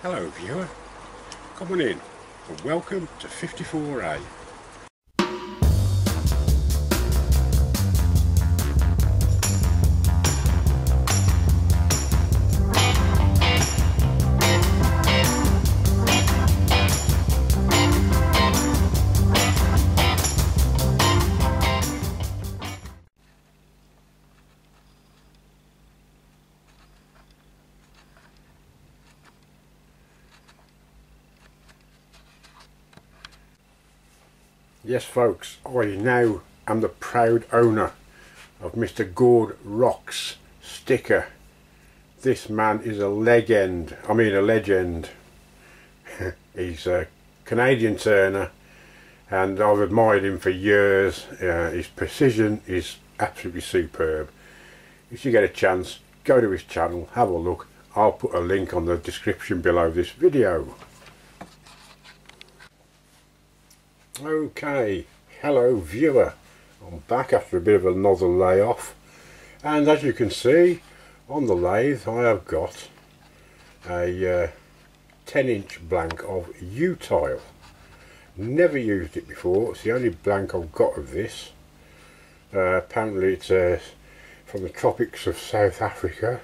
Hello viewer, come on in and welcome to 54A. Yes folks, I now am the proud owner of Mr. Gord Rock's sticker. This man is a legend. I mean a legend. He's a Canadian turner and I've admired him for years. His precision is absolutely superb. If you get a chance, go to his channel, have a look. I'll put a link on the description below this video. Okay, hello viewer, I'm back after a bit of another layoff, and as you can see on the lathe I have got a 10-inch blank of U-tile. Never used it before, it's the only blank I've got of this. Apparently it's from the tropics of South Africa,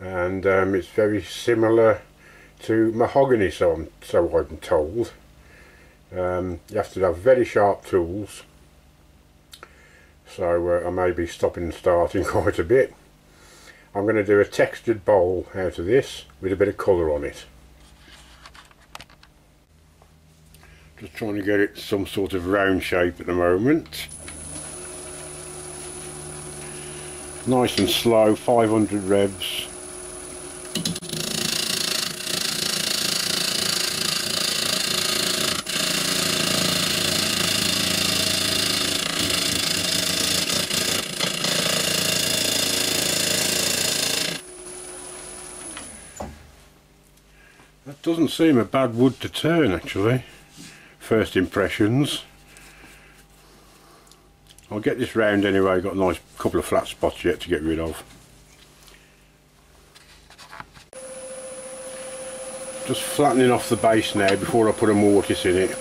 and it's very similar to mahogany, so I'm told. You have to have very sharp tools, so I may be stopping and starting quite a bit. I'm going to do a textured bowl out of this with a bit of colour on it. Just trying to get it some sort of round shape at the moment. Nice and slow, 500 revs. That doesn't seem a bad wood to turn actually, first impressions. I'll get this round anyway, got a nice couple of flat spots yet to get rid of. Just flattening off the base now before I put a mortise in it.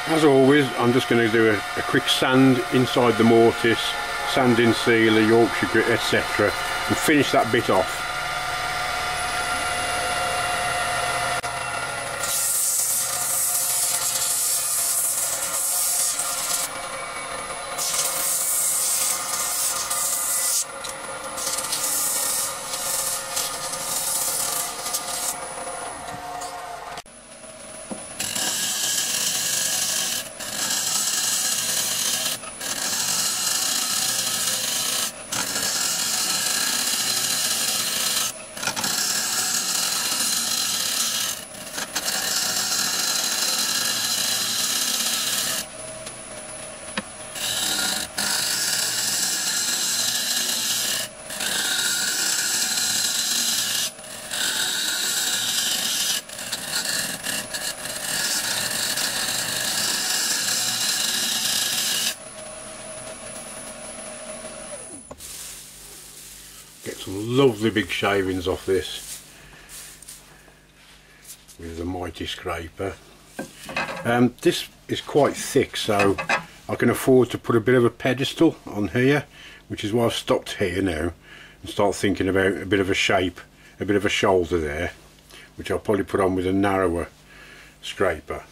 As always, I'm just going to do a quick sand inside the mortise, sanding sealer, Yorkshire Grit, etc. and finish that bit off. Get some lovely big shavings off this with the mighty scraper. This is quite thick, so I can afford to put a bit of a pedestal on here, which is why I've stopped here now and start thinking about a bit of a shape, a bit of a shoulder there. which I'll probably put on with a narrower scraper.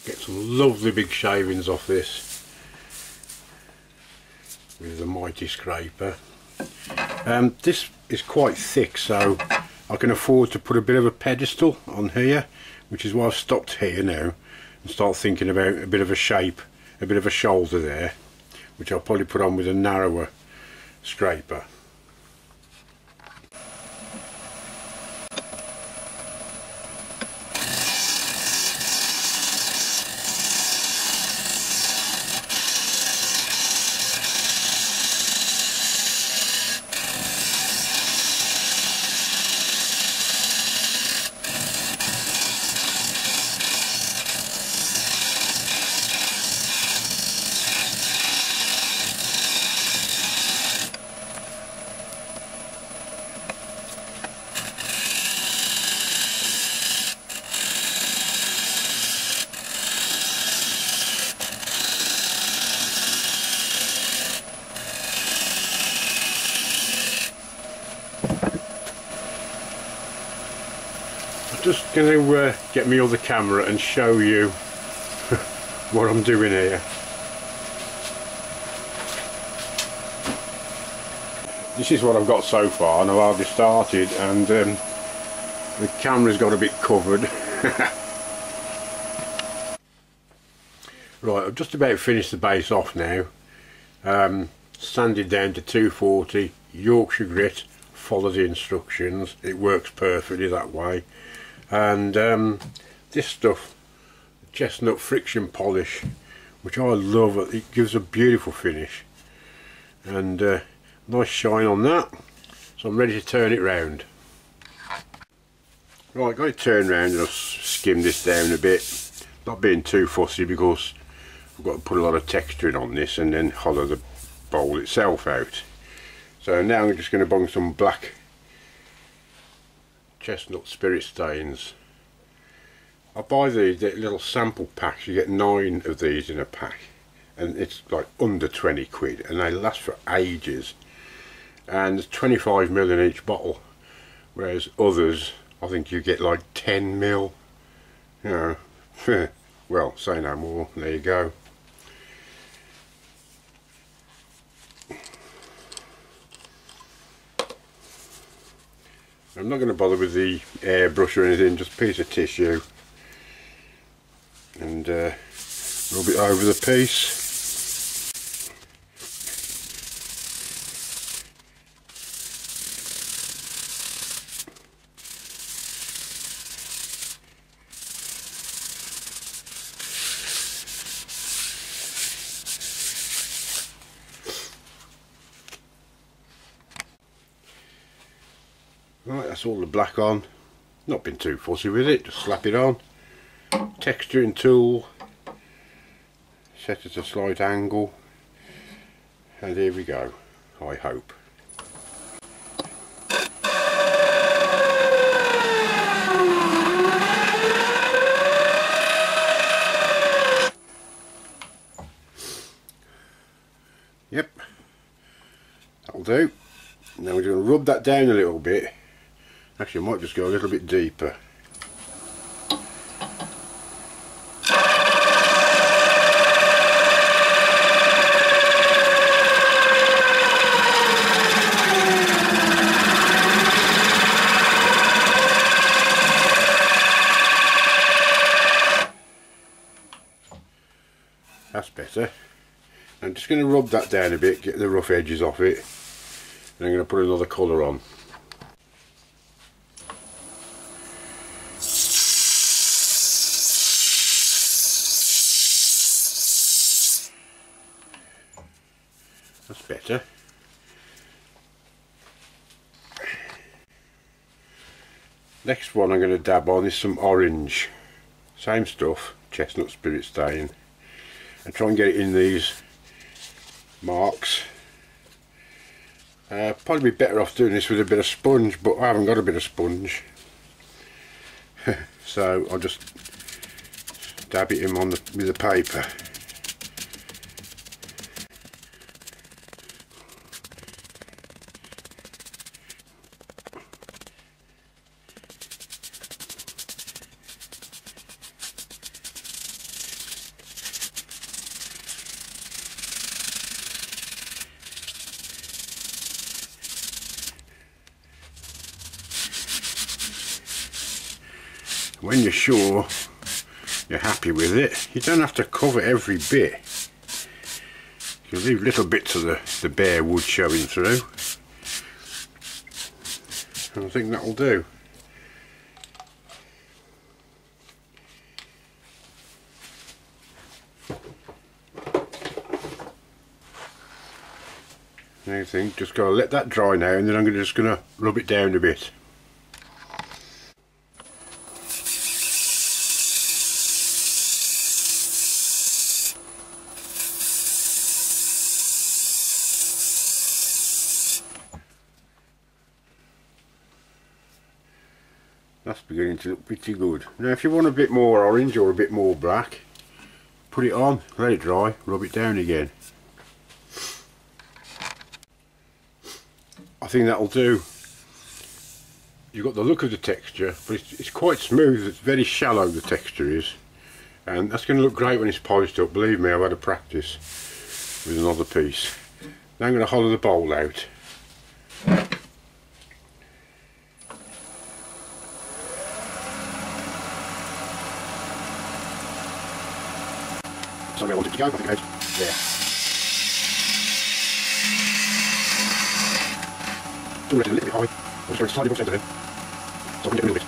Get some lovely big shavings off this with the mighty scraper. This is quite thick, so I can afford to put a bit of a pedestal on here, which is why I've stopped here now and start thinking about a bit of a shape, a bit of a shoulder there, which I'll probably put on with a narrower scraper. I'm just going to get my other camera and show you what I'm doing here. This is what I've got so far, and I've hardly started, and the camera's got a bit covered. Right, I've just about finished the base off now. Sanded down to 240, Yorkshire Grit, follow the instructions, it works perfectly that way. And this stuff, chestnut friction polish, which I love, it gives a beautiful finish, and nice shine on that. So I'm ready to turn it round. Right, got it turned round, and I've skimmed this down a bit, not being too fussy because I've got to put a lot of texture in on this and then hollow the bowl itself out. So now I'm just going to bung some black chestnut spirit stains. I buy these little sample packs, you get 9 of these in a pack, and it's like under 20 quid, and they last for ages, and there's 25ml in each bottle, whereas others I think you get like 10ml, you know. Well, say no more, there you go. I'm not going to bother with the airbrush or anything, just a piece of tissue, and rub it over the piece. Right, that's all the black on. Not been too fussy with it, just slap it on. Texturing tool, set at a slight angle, and here we go, I hope. Yep, that'll do. Now we're going to rub that down a little bit. Actually, I might just go a little bit deeper. That's better. I'm just going to rub that down a bit, get the rough edges off it, and I'm going to put another colour on. That's better. Next one I'm going to dab on is some orange. Same stuff, chestnut spirit stain, and try and get it in these marks. Probably be better off doing this with a bit of sponge, but I haven't got a bit of sponge. So I'll just dab it in on with the paper. When you're sure you're happy with it, you don't have to cover every bit. You leave little bits of the bare wood showing through, and I think that'll do. Now I think just gotta let that dry now, and then I'm just gonna rub it down a bit. That's beginning to look pretty good. Now if you want a bit more orange or a bit more black, put it on, let it dry, rub it down again. I think that'll do. You've got the look of the texture, but it's quite smooth, it's very shallow, the texture is. And that's going to look great when it's polished up, believe me, I've had a practice with another piece. Now I'm going to hollow the bowl out. Sorry, I wanted to go, I think it goes there. It's already a little bit high. I'm just going slightly more centre then, so I can get a little bit.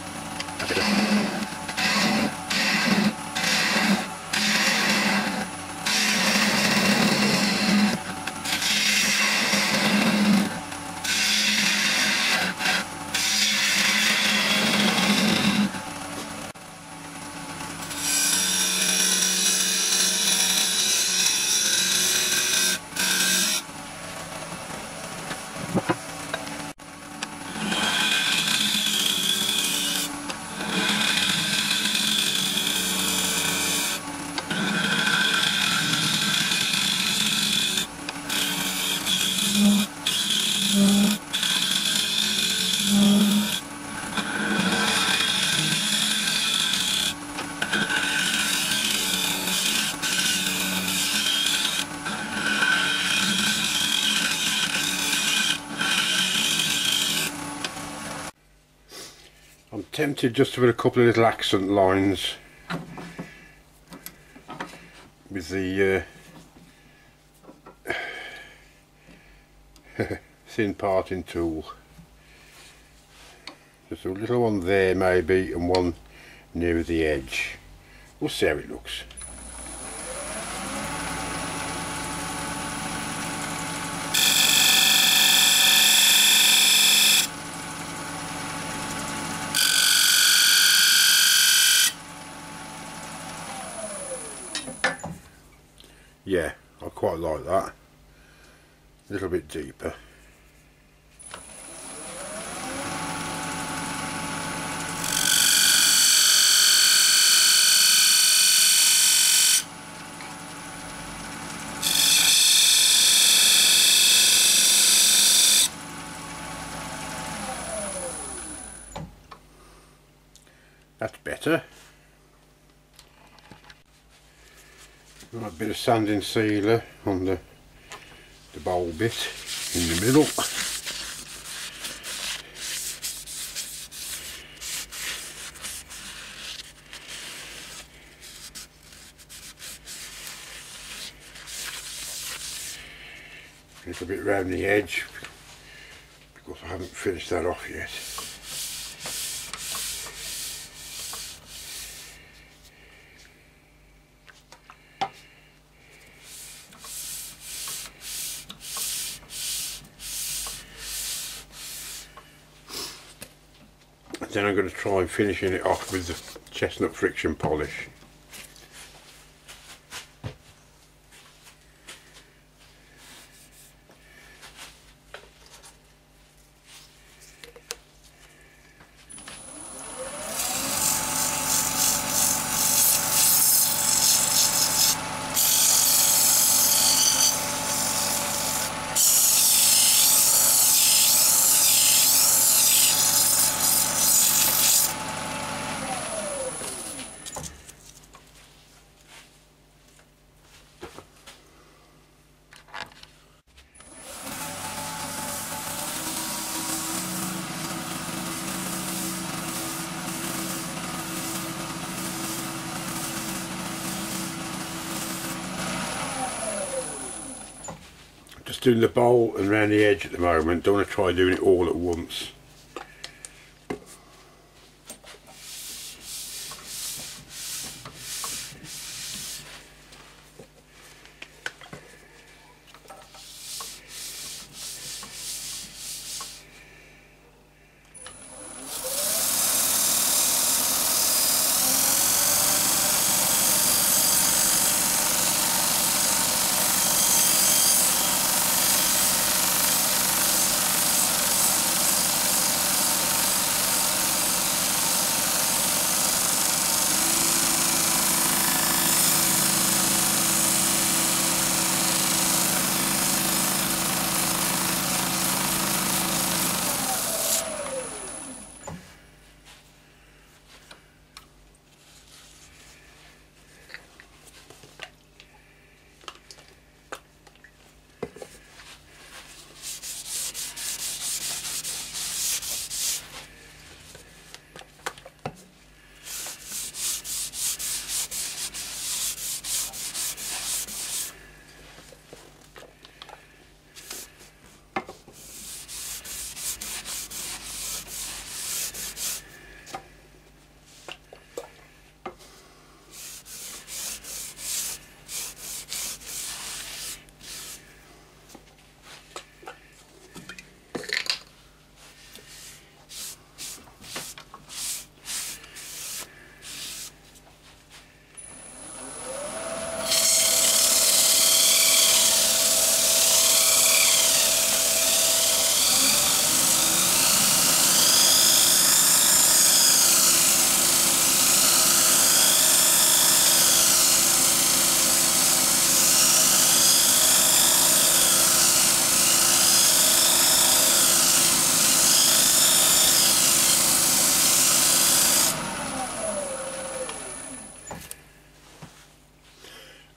That's better. I'm tempted just to put a couple of little accent lines with the thin parting tool. Just a little one there maybe, and one near the edge. We'll see how it looks. Yeah, I quite like that. A little bit deeper. That's better. Right, a bit of sanding sealer on the bowl bit in the middle. A little bit round the edge because I haven't finished that off yet. Then I'm going to try finishing it off with the chestnut friction polish. Just doing the bowl and round the edge at the moment. Don't want to try doing it all at once.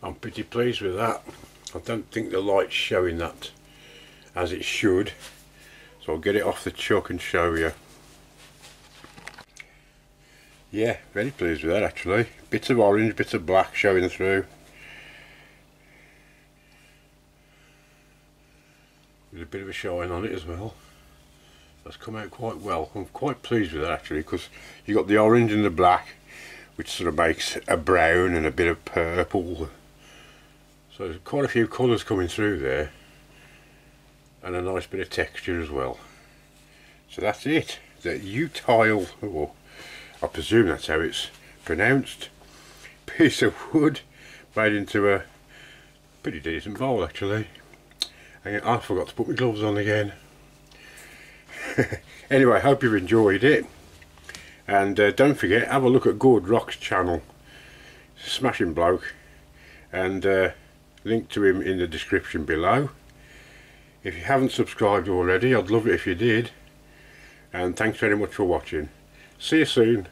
I'm pretty pleased with that. I don't think the light's showing that as it should, so I'll get it off the chuck and show you. Yeah, very pleased with that actually. Bits of orange, bits of black showing through. With a bit of a shine on it as well. That's come out quite well. I'm quite pleased with that actually, because you got the orange and the black, which sort of makes a brown and a bit of purple. So there's quite a few colours coming through there, and a nice bit of texture as well. So that's it. The utile, or I presume that's how it's pronounced, piece of wood made into a Pretty decent bowl actually. And I forgot to put my gloves on again. Anyway, hope you've enjoyed it. And don't forget, have a look at Gord Rock's channel. Smashing bloke. And link to him in the description below. If you haven't subscribed already, I'd love it if you did. And thanks very much for watching. See you soon.